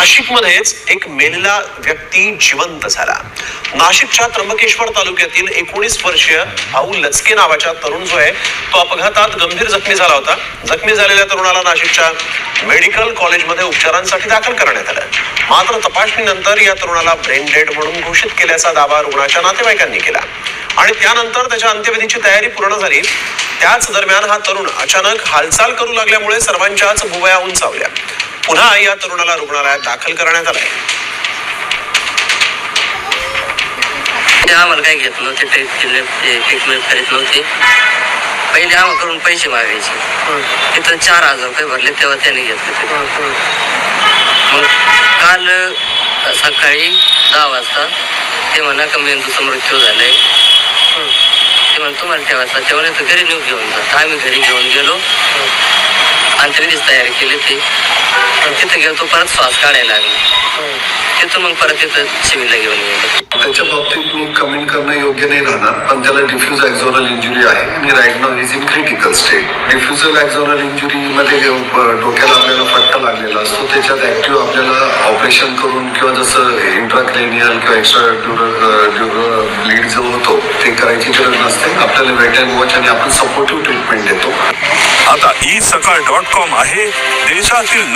नाशिकमध्येच एक मेलेला व्यक्ती जिवंत झाला. नाशिकच्या त्र्यंबकेश्वर तालुक्यातील 19 वर्षीय भाऊ लचके नावाचा तरुण जो आहे तो अपघातात गंभीर जखमी झाला होता. जखमी झालेल्या तरुणाला नाशिकच्या मेडिकल कॉलेजमध्ये उपचारांसाठी दाखल करण्यात आलं. मात्र तपासणीनंतर या तरुणाला ब्रेन डेड म्हणून घोषित केल्याचा दावा रुग्णाच्या नातेवाईकांनी केला आणि त्यानंतर त्याच्या अंत्यविधीची तयारी पूर्ण झाली. त्याच दरम्यान हा तरुण अचानक हालचाल करू लागल्यामुळे सर्वांच्याच भुवया उंचावल्या. पुन्हा या तरुणाला रुग्णालयात दाखल करण्यात आलंय. आम्हाला काही घेत नव्हते, ट्रीटमेंट करीत नव्हते. पहिले आम्हाकडून पैसे मागायचे, तिथं 4,000 रुपये भरले तेव्हा त्याने घेतले. मग काल सकाळी 10 वाजता ते म्हणा का मेंदूचा मृत्यू झालाय. ते म्हणा तुम्हाला ठेवायचा तेव्हा तर घरी नेऊ घेऊन जात. आम्ही घरी घेऊन गेलो, अंत्यविधीची तयारी केली. ते तिथं गेलो, तो परत श्वास काढायला लागला. तिथून मग परत तिथं सिव्हिलला घेऊन गेलो. त्याच्या बाबतीत मी कमेंट करणं योग्य नाही राहणार, पण त्याला डिफ्यूज एक्झोनल इंजुरी आहे आणि right now is in critical state. Diffuse axonal इंजुरीमध्ये डोक्याला आपल्याला फटका लागलेला असतो. त्याच्यात ऍक्टिव्ह आपल्याला ऑपरेशन करून किंवा जसं इंट्राक्रेनियल किंवा एक्स्ट्रा ड्युरल ब्लीड जो होतो ते करायची गरज नसते. आपल्याला वेट अँड वॉच आणि आपण सपोर्टिव्ह ट्रीटमेंट देतो. आता isakal.com आहे देशातील